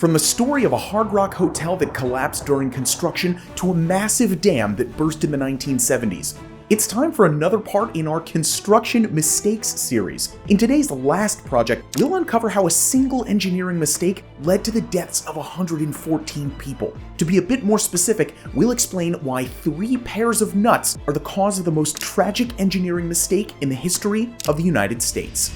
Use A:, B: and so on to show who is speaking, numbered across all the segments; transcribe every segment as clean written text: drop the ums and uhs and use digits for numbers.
A: From the story of a Hard Rock hotel that collapsed during construction to a massive dam that burst in the 1970s, it's time for another part in our Construction Mistakes series. In today's last project, we'll uncover how a single engineering mistake led to the deaths of 114 people. To be a bit more specific, we'll explain why 3 pairs of nuts are the cause of the most tragic engineering mistake in the history of the United States.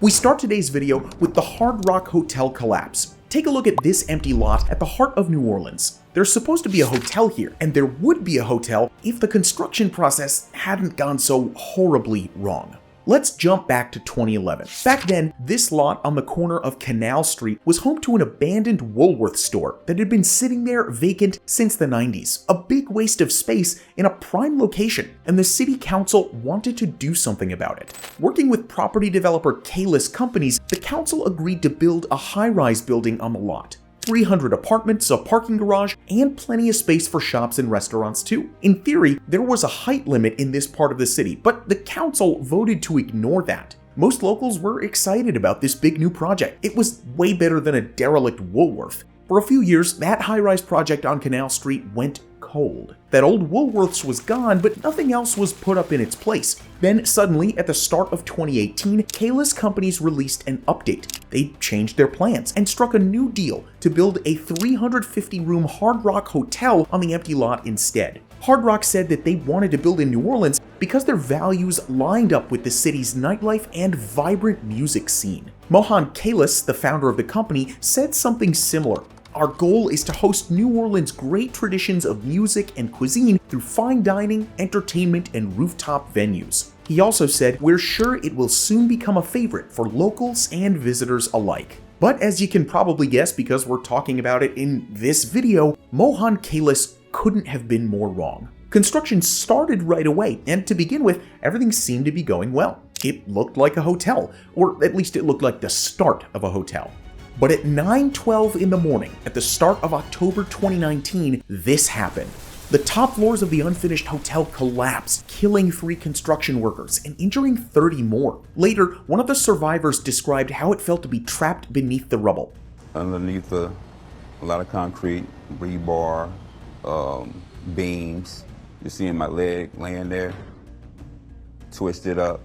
A: We start today's video with the Hard Rock Hotel collapse. Take a look at this empty lot at the heart of New Orleans. There's supposed to be a hotel here, and there would be a hotel if the construction process hadn't gone so horribly wrong. Let's jump back to 2011. Back then, this lot on the corner of Canal Street was home to an abandoned Woolworth store that had been sitting there vacant since the 90s. A big waste of space in a prime location, and the city council wanted to do something about it. Working with property developer Kalis Companies, the council agreed to build a high-rise building on the lot. 300 apartments, a parking garage, and plenty of space for shops and restaurants too. In theory, there was a height limit in this part of the city, but the council voted to ignore that. Most locals were excited about this big new project. It was way better than a derelict Woolworth. For a few years, that high-rise project on Canal Street went cold. That old Woolworths was gone, but nothing else was put up in its place. Then suddenly, at the start of 2018, Kalis Companies released an update. They changed their plans and struck a new deal to build a 350-room Hard Rock hotel on the empty lot instead. Hard Rock said that they wanted to build in New Orleans because their values lined up with the city's nightlife and vibrant music scene. Mohan Kalis, the founder of the company, said something similar. Our goal is to host New Orleans' great traditions of music and cuisine through fine dining, entertainment, and rooftop venues. He also said, "We're sure it will soon become a favorite for locals and visitors alike." But as you can probably guess because we're talking about it in this video, Mohan Kalis couldn't have been more wrong. Construction started right away, and to begin with, everything seemed to be going well. It looked like a hotel, or at least it looked like the start of a hotel. But at 9:12 in the morning, at the start of October 2019, this happened. The top floors of the unfinished hotel collapsed, killing 3 construction workers and injuring 30 more. Later, one of the survivors described how it felt to be trapped beneath the rubble.
B: Underneath a lot of concrete, rebar, beams. You're seeing my leg laying there, twisted up.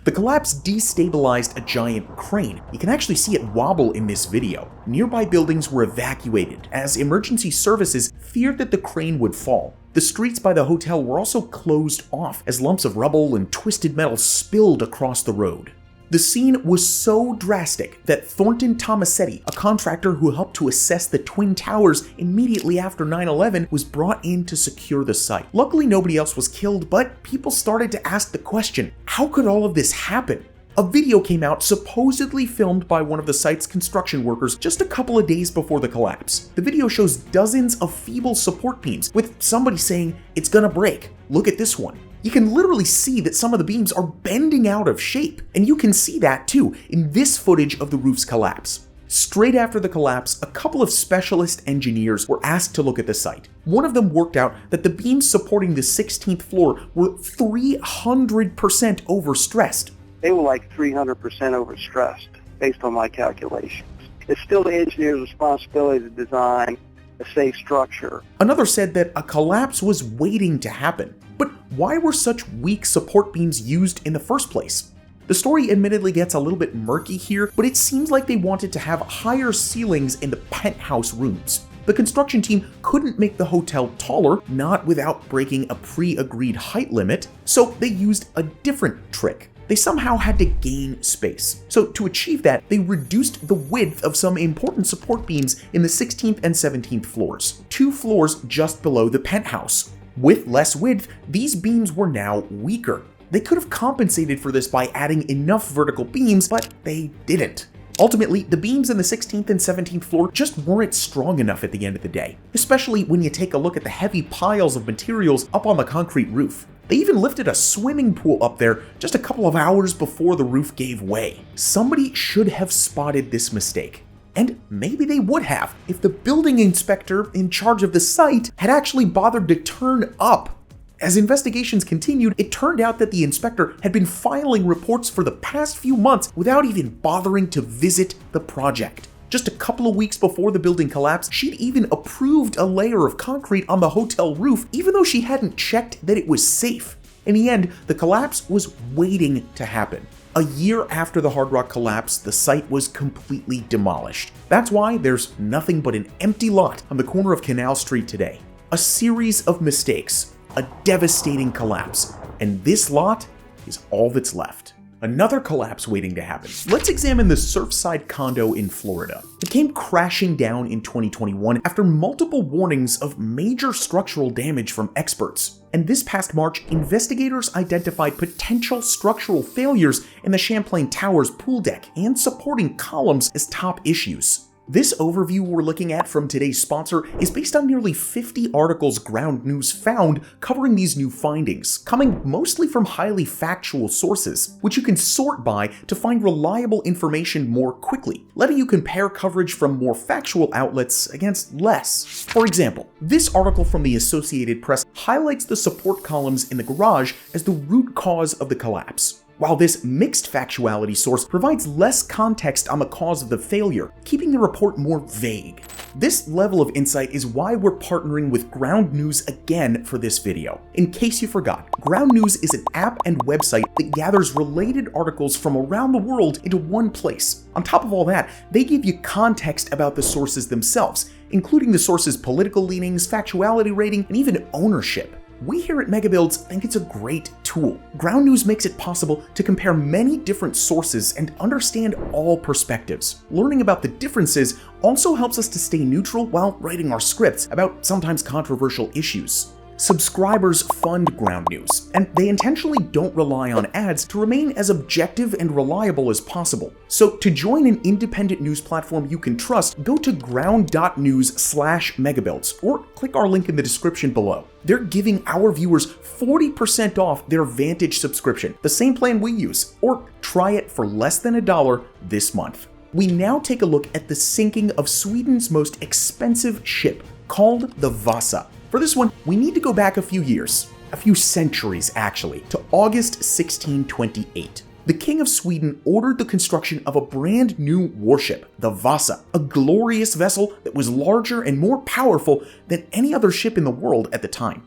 A: The collapse destabilized a giant crane. You can actually see it wobble in this video. Nearby buildings were evacuated as emergency services feared that the crane would fall. The streets by the hotel were also closed off as lumps of rubble and twisted metal spilled across the road. The scene was so drastic that Thornton Tomasetti, a contractor who helped to assess the Twin Towers immediately after 9/11, was brought in to secure the site. Luckily, nobody else was killed, but people started to ask the question, how could all of this happen? A video came out supposedly filmed by one of the site's construction workers just a couple of days before the collapse. The video shows dozens of feeble support beams, with somebody saying, "It's gonna break. Look at this one." You can literally see that some of the beams are bending out of shape, and you can see that too in this footage of the roof's collapse. Straight after the collapse, a couple of specialist engineers were asked to look at the site. One of them worked out that the beams supporting the 16th floor were 300% overstressed.
C: They were like 300% overstressed, based on my calculations. It's still the engineer's responsibility to design a safe structure.
A: Another said that a collapse was waiting to happen. But why were such weak support beams used in the first place? The story admittedly gets a little bit murky here, but it seems like they wanted to have higher ceilings in the penthouse rooms. The construction team couldn't make the hotel taller, not without breaking a pre-agreed height limit, so they used a different trick. They somehow had to gain space. So to achieve that, they reduced the width of some important support beams in the 16th and 17th floors, 2 floors just below the penthouse. With less width, these beams were now weaker. They could have compensated for this by adding enough vertical beams, but they didn't. Ultimately, the beams in the 16th and 17th floor just weren't strong enough at the end of the day, especially when you take a look at the heavy piles of materials up on the concrete roof. They even lifted a swimming pool up there just a couple of hours before the roof gave way. Somebody should have spotted this mistake. And maybe they would have if the building inspector in charge of the site had actually bothered to turn up. As investigations continued, it turned out that the inspector had been filing reports for the past few months without even bothering to visit the project. Just a couple of weeks before the building collapsed, she'd even approved a layer of concrete on the hotel roof, even though she hadn't checked that it was safe. In the end, the collapse was waiting to happen. A year after the Hard Rock collapse, the site was completely demolished. That's why there's nothing but an empty lot on the corner of Canal Street today. A series of mistakes, a devastating collapse, and this lot is all that's left. Another collapse waiting to happen. Let's examine the Surfside condo in Florida. It came crashing down in 2021 after multiple warnings of major structural damage from experts. And this past March, investigators identified potential structural failures in the Champlain Tower's pool deck and supporting columns as top issues. This overview we're looking at from today's sponsor is based on nearly 50 articles Ground News found covering these new findings, coming mostly from highly factual sources, which you can sort by to find reliable information more quickly, letting you compare coverage from more factual outlets against less. For example, this article from the Associated Press highlights the support columns in the garage as the root cause of the collapse, while this mixed factuality source provides less context on the cause of the failure, keeping the report more vague. This level of insight is why we're partnering with Ground News again for this video. In case you forgot, Ground News is an app and website that gathers related articles from around the world into one place. On top of all that, they give you context about the sources themselves, including the source's political leanings, factuality rating, and even ownership. We here at MegaBuilds think it's a great tool. Ground News makes it possible to compare many different sources and understand all perspectives. Learning about the differences also helps us to stay neutral while writing our scripts about sometimes controversial issues. Subscribers fund Ground News, and they intentionally don't rely on ads to remain as objective and reliable as possible. So to join an independent news platform you can trust, go to ground.news/megabuilds or click our link in the description below. They're giving our viewers 40% off their Vantage subscription, the same plan we use, or try it for less than $1 this month. We now take a look at the sinking of Sweden's most expensive ship, called the Vasa. For this one, we need to go back a few years, a few centuries actually, to August 1628. The King of Sweden ordered the construction of a brand new warship, the Vasa, a glorious vessel that was larger and more powerful than any other ship in the world at the time.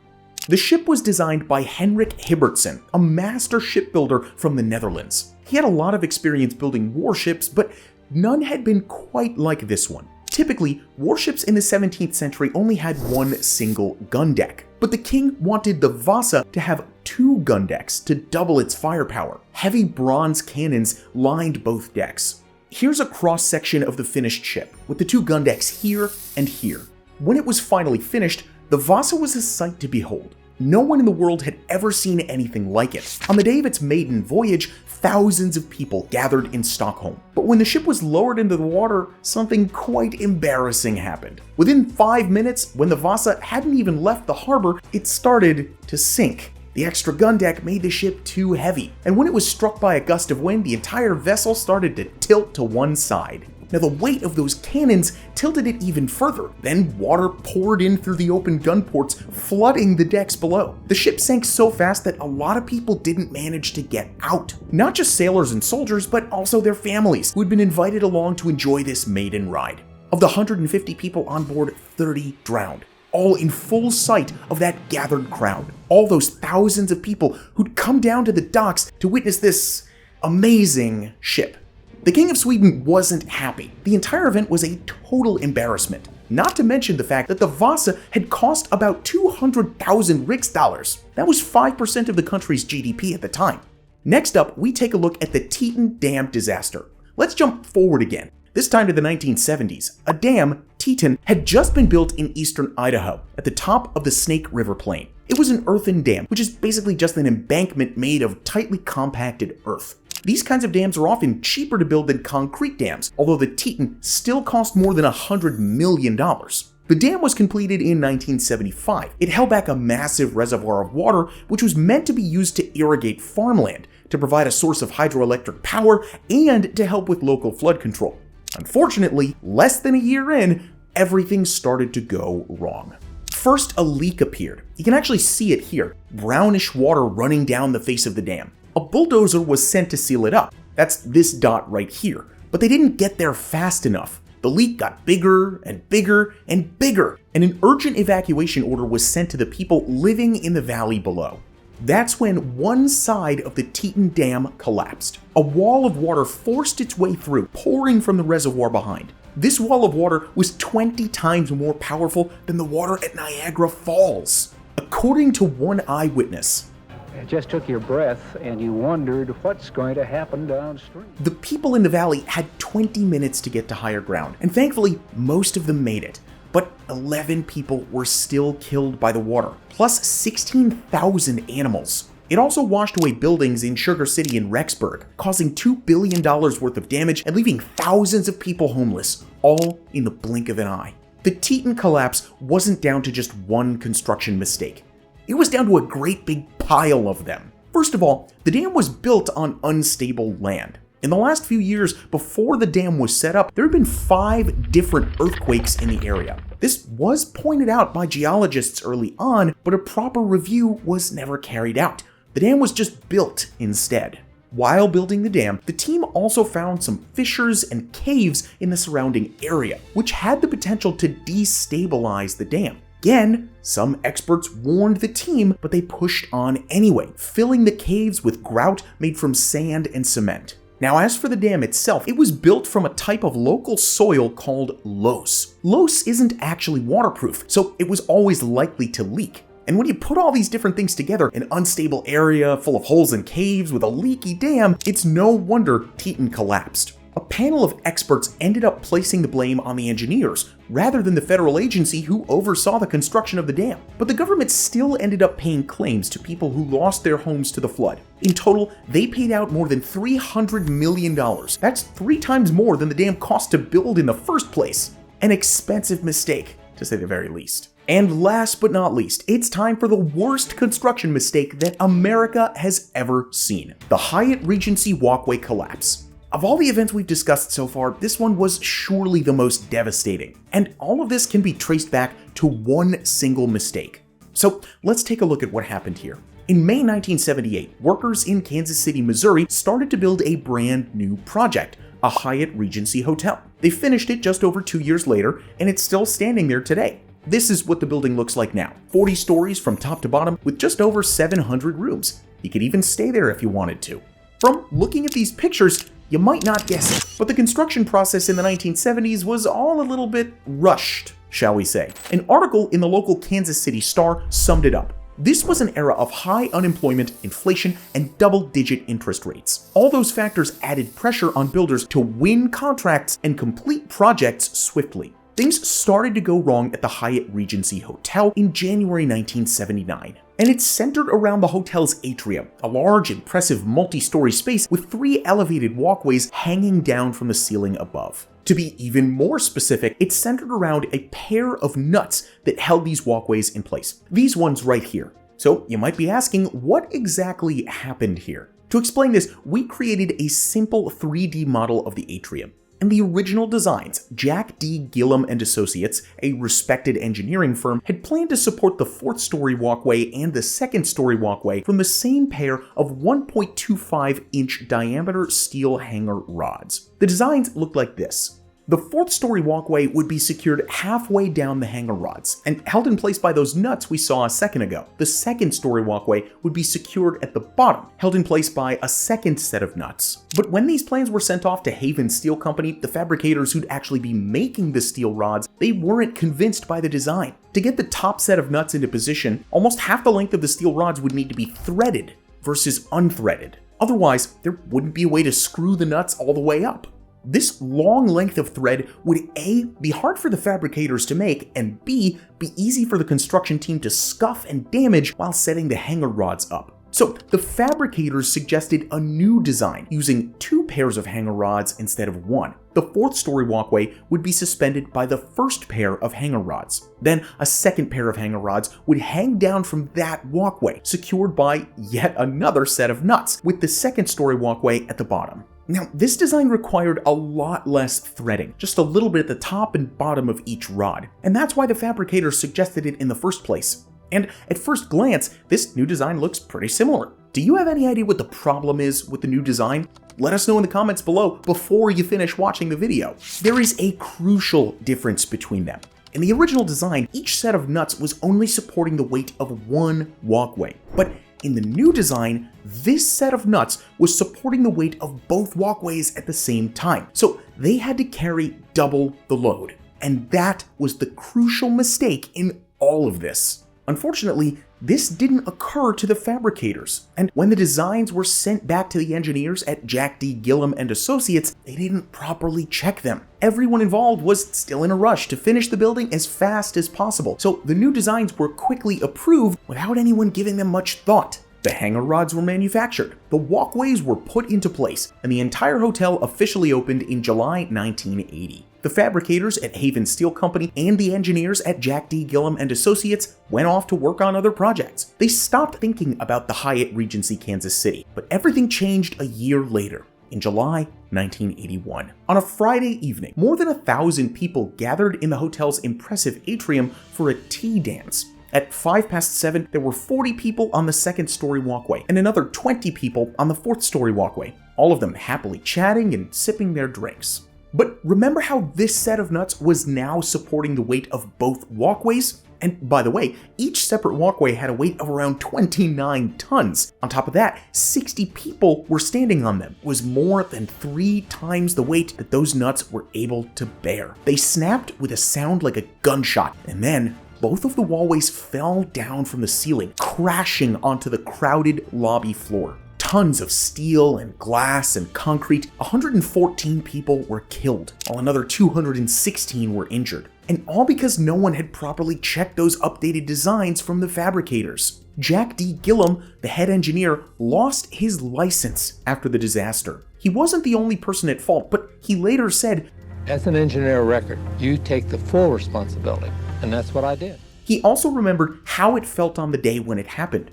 A: The ship was designed by Henrik Hibbertson, a master shipbuilder from the Netherlands. He had a lot of experience building warships, but none had been quite like this one. Typically, warships in the 17th century only had one single gun deck, but the king wanted the Vasa to have 2 gun decks to double its firepower. Heavy bronze cannons lined both decks. Here's a cross-section of the finished ship, with the 2 gun decks here and here. When it was finally finished, the Vasa was a sight to behold. No one in the world had ever seen anything like it. On the day of its maiden voyage, thousands of people gathered in Stockholm. But when the ship was lowered into the water, something quite embarrassing happened. Within 5 minutes, when the Vasa hadn't even left the harbor, it started to sink. The extra gun deck made the ship too heavy, and when it was struck by a gust of wind, the entire vessel started to tilt to one side. Now the weight of those cannons tilted it even further. Then water poured in through the open gun ports, flooding the decks below. The ship sank so fast that a lot of people didn't manage to get out. Not just sailors and soldiers, but also their families, who had been invited along to enjoy this maiden ride. Of the 150 people on board, 30 drowned, all in full sight of that gathered crowd. All those thousands of people who'd come down to the docks to witness this amazing ship. The King of Sweden wasn't happy. The entire event was a total embarrassment. Not to mention the fact that the Vasa had cost about 200,000 riksdaler. That was 5% of the country's GDP at the time. Next up, we take a look at the Teton Dam Disaster. Let's jump forward again, this time to the 1970s. A dam, Teton, had just been built in eastern Idaho, at the top of the Snake River Plain. It was an earthen dam, which is basically just an embankment made of tightly compacted earth. These kinds of dams are often cheaper to build than concrete dams, although the Teton still cost more than $100 million. The dam was completed in 1975. It held back a massive reservoir of water, which was meant to be used to irrigate farmland, to provide a source of hydroelectric power, and to help with local flood control. Unfortunately, less than a year in, everything started to go wrong. First, a leak appeared. You can actually see it here, brownish water running down the face of the dam. A bulldozer was sent to seal it up. That's this dot right here. But they didn't get there fast enough. The leak got bigger and bigger and bigger, and an urgent evacuation order was sent to the people living in the valley below. That's when one side of the Teton Dam collapsed. A wall of water forced its way through, pouring from the reservoir behind. This wall of water was 20 times more powerful than the water at Niagara Falls. According to one eyewitness,
D: it just took your breath and you wondered what's going to happen downstream.
A: The people in the valley had 20 minutes to get to higher ground, and thankfully most of them made it. But 11 people were still killed by the water, plus 16,000 animals. It also washed away buildings in Sugar City and Rexburg, causing $2 billion worth of damage and leaving thousands of people homeless, all in the blink of an eye. The Teton collapse wasn't down to just one construction mistake. It was down to a great big pile of them. First of all, the dam was built on unstable land. In the last few years before the dam was set up, there had been 5 different earthquakes in the area. This was pointed out by geologists early on, but a proper review was never carried out. The dam was just built instead. While building the dam, the team also found some fissures and caves in the surrounding area, which had the potential to destabilize the dam. Again, some experts warned the team, but they pushed on anyway, filling the caves with grout made from sand and cement. Now, as for the dam itself, it was built from a type of local soil called loess. Loess isn't actually waterproof, so it was always likely to leak. And when you put all these different things together, an unstable area full of holes and caves with a leaky dam, it's no wonder Teton collapsed. A panel of experts ended up placing the blame on the engineers, rather than the federal agency who oversaw the construction of the dam. But the government still ended up paying claims to people who lost their homes to the flood. In total, they paid out more than $300 million. That's 3 times more than the dam cost to build in the first place. An expensive mistake, to say the very least. And last but not least, it's time for the worst construction mistake that America has ever seen: the Hyatt Regency walkway collapse. Of all the events we've discussed so far, this one was surely the most devastating. And all of this can be traced back to one single mistake. So let's take a look at what happened here. In May 1978, workers in Kansas City, Missouri started to build a brand new project, a Hyatt Regency hotel. They finished it just over 2 years later, and it's still standing there today. This is what the building looks like now. 40 stories from top to bottom with just over 700 rooms. You could even stay there if you wanted to. From looking at these pictures, you might not guess it, but the construction process in the 1970s was all a little bit rushed, shall we say. An article in the local Kansas City Star summed it up. This was an era of high unemployment, inflation, and double-digit interest rates. All those factors added pressure on builders to win contracts and complete projects swiftly. Things started to go wrong at the Hyatt Regency Hotel in January 1979. And it's centered around the hotel's atrium, a large, impressive multi-story space with 3 elevated walkways hanging down from the ceiling above. To be even more specific, it's centered around a pair of nuts that held these walkways in place. These ones right here. So you might be asking, what exactly happened here? To explain this, we created a simple 3D model of the atrium. In the original designs, Jack D. Gillum and Associates, a respected engineering firm, had planned to support the 4th-story walkway and the 2nd-story walkway from the same pair of 1.25-inch diameter steel hanger rods. The designs looked like this. The 4th-story walkway would be secured halfway down the hanger rods and held in place by those nuts we saw a second ago. The 2nd-story walkway would be secured at the bottom, held in place by a second set of nuts. But when these plans were sent off to Haven Steel Company, the fabricators who'd actually be making the steel rods, they weren't convinced by the design. To get the top set of nuts into position, almost half the length of the steel rods would need to be threaded versus unthreaded. Otherwise, there wouldn't be a way to screw the nuts all the way up. This long length of thread would A, be hard for the fabricators to make, and B, be easy for the construction team to scuff and damage while setting the hanger rods up. So the fabricators suggested a new design using 2 pairs of hanger rods instead of 1. The 4th-story walkway would be suspended by the first pair of hanger rods. Then a second pair of hanger rods would hang down from that walkway, secured by yet another set of nuts, with the 2nd-story walkway at the bottom. Now, this design required a lot less threading, just a little bit at the top and bottom of each rod, and that's why the fabricators suggested it in the first place. And at first glance, this new design looks pretty similar. Do you have any idea what the problem is with the new design? Let us know in the comments below before you finish watching the video. There is a crucial difference between them. In the original design, each set of nuts was only supporting the weight of one walkway. But in the new design, this set of nuts was supporting the weight of both walkways at the same time. So they had to carry double the load. And that was the crucial mistake in all of this. Unfortunately, this didn't occur to the fabricators, and when the designs were sent back to the engineers at Jack D. Gillam and Associates, they didn't properly check them. Everyone involved was still in a rush to finish the building as fast as possible, so the new designs were quickly approved without anyone giving them much thought. The hanger rods were manufactured, the walkways were put into place, and the entire hotel officially opened in July 1980. The fabricators at Haven Steel Company and the engineers at Jack D. Gillam and Associates went off to work on other projects. They stopped thinking about the Hyatt Regency Kansas City, but everything changed a year later, in July 1981. On a Friday evening, more than 1,000 people gathered in the hotel's impressive atrium for a tea dance. At 7:05, there were 40 people on the second-story walkway and another 20 people on the fourth-story walkway, all of them happily chatting and sipping their drinks. But remember how this set of nuts was now supporting the weight of both walkways? And by the way, each separate walkway had a weight of around 29 tons. On top of that, 60 people were standing on them. It was more than 3 times the weight that those nuts were able to bear. They snapped with a sound like a gunshot, and then both of the walkways fell down from the ceiling, crashing onto the crowded lobby floor. Tons of steel and glass and concrete, 114 people were killed, while another 216 were injured. And all because no one had properly checked those updated designs from the fabricators. Jack D. Gillam, the head engineer, lost his license after the disaster. He wasn't the only person at fault, but he later said,
D: As an engineer of record, you take the full responsibility, and that's what I did.
A: He also remembered how it felt on the day when it happened.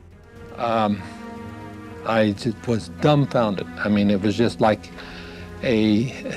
D: I just was dumbfounded. I mean, it was just like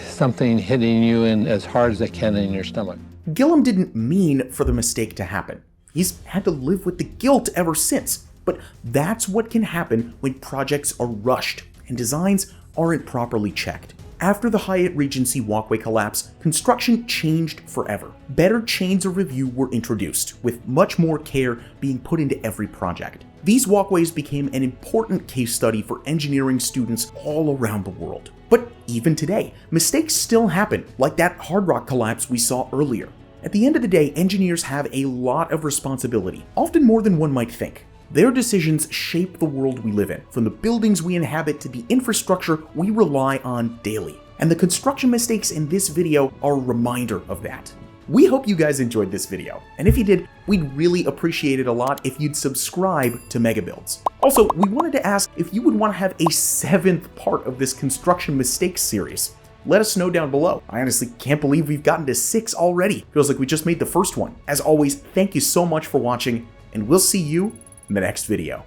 D: something hitting you in as hard as it can in your stomach.
A: Gillam didn't mean for the mistake to happen. He's had to live with the guilt ever since. But that's what can happen when projects are rushed and designs aren't properly checked. After the Hyatt Regency walkway collapse, construction changed forever. Better chains of review were introduced, with much more care being put into every project. These walkways became an important case study for engineering students all around the world. But even today, mistakes still happen, like that hard rock collapse we saw earlier. At the end of the day, engineers have a lot of responsibility, often more than one might think. Their decisions shape the world we live in, from the buildings we inhabit to the infrastructure we rely on daily. And the construction mistakes in this video are a reminder of that. We hope you guys enjoyed this video, and if you did, we'd really appreciate it a lot if you'd subscribe to MegaBuilds. Also, we wanted to ask if you would want to have a 7th part of this construction mistakes series. Let us know down below. I honestly can't believe we've gotten to 6 already. Feels like we just made the first one. As always, thank you so much for watching, and we'll see you in the next video.